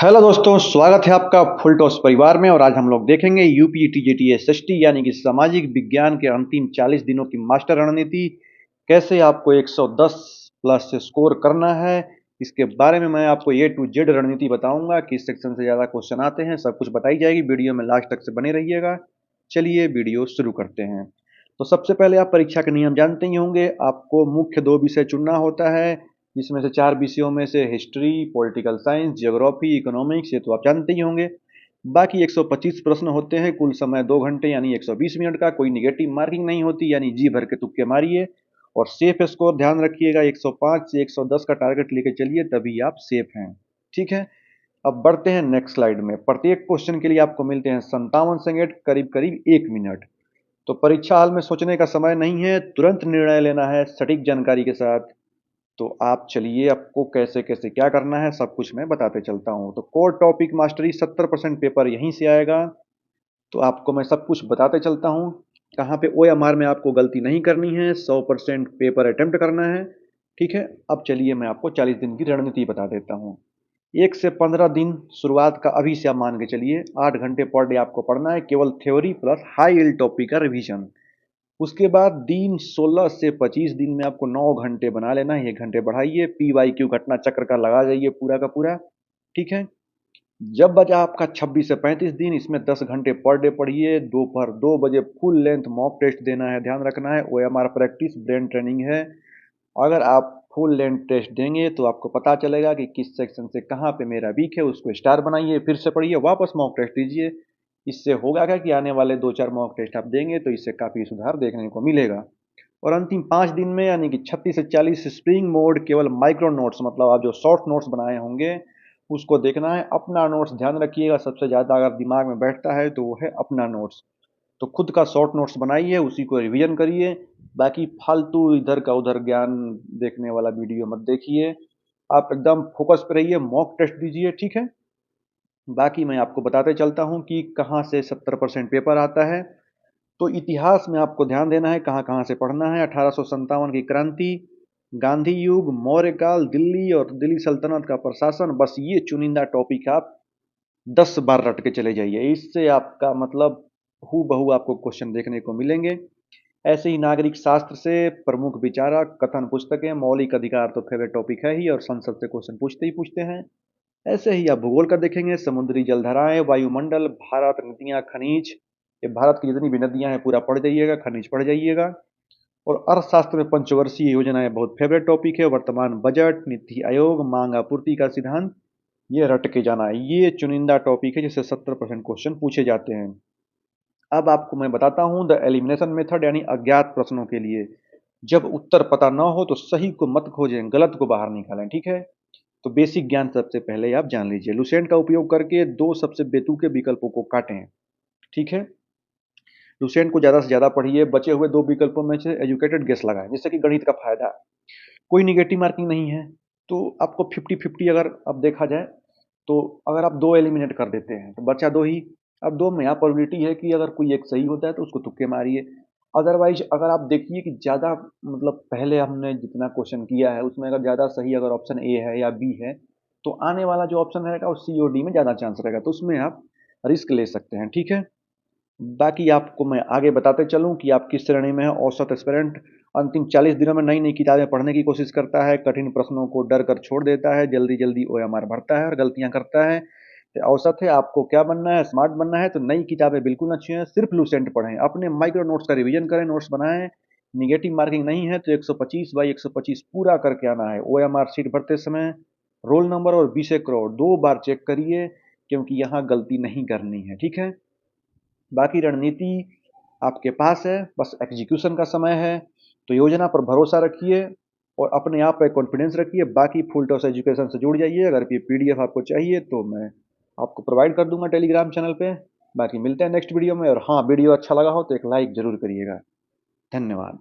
Hello दोस्तों, स्वागत है आपका फुल टॉस परिवार में। और आज हम लोग देखेंगे यूपी टीजीटी एसएसटी यानी कि सामाजिक विज्ञान के अंतिम 40 दिनों की मास्टर रणनीति। कैसे आपको 110 प्लस से स्कोर करना है, इसके बारे में मैं आपको ए टू जेड रणनीति बताऊंगा। किस सेक्शन से ज़्यादा क्वेश्चन आते हैं, सब कुछ बताई जाएगी। वीडियो में लास्ट तक से बने रहिएगा। चलिए वीडियो शुरू करते हैं। तो सबसे पहले आप परीक्षा के नियम जानते ही होंगे। आपको मुख्य 2 विषय चुनना होता है, जिसमें से 4 विषयों में से history, political science, geography, economics, ये तो आप जानते ही होंगे। बाकी 125 प्रश्न होते हैं, कुल समय 2 घंटे यानी 120 मिनट का। कोई निगेटिव मार्किंग नहीं होती, यानी जी भर के तुक्के मारिए। और सेफ स्कोर ध्यान रखिएगा, 105 से 110 का टारगेट लेके चलिए, तभी आप सेफ हैं। ठीक है, अब बढ़ते हैं नेक्स्ट स्लाइड में। प्रत्येक क्वेश्चन के लिए आपको मिलते हैं 57 सेकेंड, करीब करीब 1 मिनट। तो परीक्षा हाल में सोचने का समय नहीं है, तुरंत निर्णय लेना है सटीक जानकारी के साथ। तो आप चलिए, आपको कैसे कैसे क्या करना है सब कुछ मैं बताते चलता हूँ। तो कोर टॉपिक मास्टरी 70% पेपर यहीं से आएगा। तो आपको मैं सब कुछ बताते चलता हूँ। कहाँ पे OMR में आपको गलती नहीं करनी है, 100% पेपर अटेम्प्ट करना है। ठीक है, अब चलिए मैं आपको 40 दिन की रणनीति बता देता हूँ। 1 से 15 दिन शुरुआत का अभी से आप मान के चलिए। 8 घंटे पर डे आपको पढ़ना है, केवल theory plus high yield topic का रिवीजन। उसके बाद दिन 16 से 25 दिन में आपको 9 घंटे बना लेना है। 1 घंटे बढ़ाइए, PYQ घटना चक्र का लगा जाइए पूरा का पूरा। ठीक है, जब बचा आपका 26 से 35 दिन, इसमें 10 घंटे पर डे पढ़िए। दोपहर 2 बजे फुल लेंथ मॉक टेस्ट देना है, ध्यान रखना है। OMR प्रैक्टिस ब्रेन ट्रेनिंग है। अगर आप फुल लेंथ टेस्ट देंगे तो आपको पता चलेगा कि किस सेक्शन से कहाँ पे मेरा वीक है, उसको स्टार बनाइए, फिर से पढ़िए, वापस मॉक टेस्ट दीजिए। इससे होगा क्या कि आने वाले 2-4 मॉक टेस्ट आप देंगे तो इससे काफ़ी सुधार देखने को मिलेगा। और अंतिम 5 दिन में यानी कि 36 से 40 स्प्रिंग मोड, केवल माइक्रो नोट्स, मतलब आप जो शॉर्ट नोट्स बनाए होंगे उसको देखना है। अपना नोट्स ध्यान रखिएगा, सबसे ज़्यादा अगर दिमाग में बैठता है तो वो है अपना नोट्स। तो खुद का शॉर्ट नोट्स बनाइए, उसी को रिवीजन करिए। बाकी फालतू इधर का उधर ज्ञान देखने वाला वीडियो मत देखिए। आप एकदम फोकस पे रहिए, मॉक टेस्ट दीजिए। ठीक है, बाकी मैं आपको बताते चलता हूँ कि कहाँ से 70% पेपर आता है। तो इतिहास में आपको ध्यान देना है, कहाँ कहाँ से पढ़ना है। 1857 की क्रांति, गांधी युग, मौर्य काल, दिल्ली और दिल्ली सल्तनत का प्रशासन, बस ये चुनिंदा टॉपिक आप 10 बार रट के चले जाइए। इससे आपका मतलब हू बहू आपको क्वेश्चन देखने को मिलेंगे। ऐसे ही नागरिक शास्त्र से प्रमुख विचारक, कथन पुस्तकें, मौलिक अधिकार तो फेवरेट टॉपिक है ही, और संसद से क्वेश्चन पूछते ही पूछते हैं। ऐसे ही आप भूगोल का देखेंगे, समुद्री जलधाराएं, वायुमंडल, भारत, नदियां, खनिज। ये भारत की जितनी भी नदियां हैं पूरा पढ़ जाइएगा, खनिज पढ़ जाइएगा। और अर्थशास्त्र में पंचवर्षीय योजनाएं बहुत फेवरेट टॉपिक है। वर्तमान बजट, नीति आयोग, मांग आपूर्ति का सिद्धांत, ये रट के जाना है। ये चुनिंदा टॉपिक है जिससे 70% क्वेश्चन पूछे जाते हैं। अब आपको मैं बताता हूँ द एलिमिनेशन मेथड, यानी अज्ञात प्रश्नों के लिए। जब उत्तर पता न हो तो सही को मत खोजें, गलत को बाहर निकालें। ठीक है, तो बेसिक ज्ञान सबसे पहले आप जान लीजिए। लुसेंट का उपयोग करके 2 सबसे बेतुके विकल्पों को काटें। ठीक है, लुसेंट को ज़्यादा से ज़्यादा पढ़िए। बचे हुए 2 विकल्पों में से एजुकेटेड गेस लगाएं, जिससे कि गणित का फायदा है। कोई निगेटिव मार्किंग नहीं है, तो आपको 50-50 अगर अब देखा जाए तो अगर आप 2 एलिमिनेट कर देते हैं तो बचा 2 ही। अब 2 में यहाँ प्रोबेबिलिटी है कि अगर कोई एक सही होता है तो उसको तुक्के मारिए। अदरवाइज अगर आप देखिए कि ज़्यादा, मतलब पहले हमने जितना क्वेश्चन किया है उसमें अगर ज़्यादा सही अगर ऑप्शन ए है या बी है, तो आने वाला जो ऑप्शन रहेगा वो सी और डी में ज़्यादा चांस रहेगा, तो उसमें आप रिस्क ले सकते हैं। ठीक है, बाकी आपको मैं आगे बताते चलूं कि आप किस श्रेणी में हैं। औसत एस्पिरेंट अंतिम 40 दिनों में नई नई किताबें पढ़ने की कोशिश करता है, कठिन प्रश्नों को डर कर छोड़ देता है, जल्दी जल्दी OMR भरता है और गलतियां करता है। तो औसत है, आपको क्या बनना है, स्मार्ट बनना है, तो नई किताबें बिल्कुल अच्छी हैं, सिर्फ लुसेंट पढ़ें, अपने माइक्रो नोट्स का रिवीजन करें, नोट्स बनाएं। निगेटिव मार्किंग नहीं है तो 125 बाई 125 पूरा करके आना है। OMR सीट भरते समय रोल नंबर और विषय करोड़ 2 बार चेक करिए, क्योंकि यहाँ गलती नहीं करनी है। ठीक है, बाकी रणनीति आपके पास है, बस एग्जीक्यूशन का समय है। तो योजना पर भरोसा रखिए और अपने आप पे कॉन्फिडेंस रखिए। बाकी फुल टॉस एजुकेशन से जुड़ जाइए। अगर ये PDF आपको चाहिए तो मैं आपको प्रोवाइड कर दूंगा टेलीग्राम चैनल पे। बाकी मिलते हैं नेक्स्ट वीडियो में। और हाँ, वीडियो अच्छा लगा हो तो एक लाइक ज़रूर करिएगा। धन्यवाद।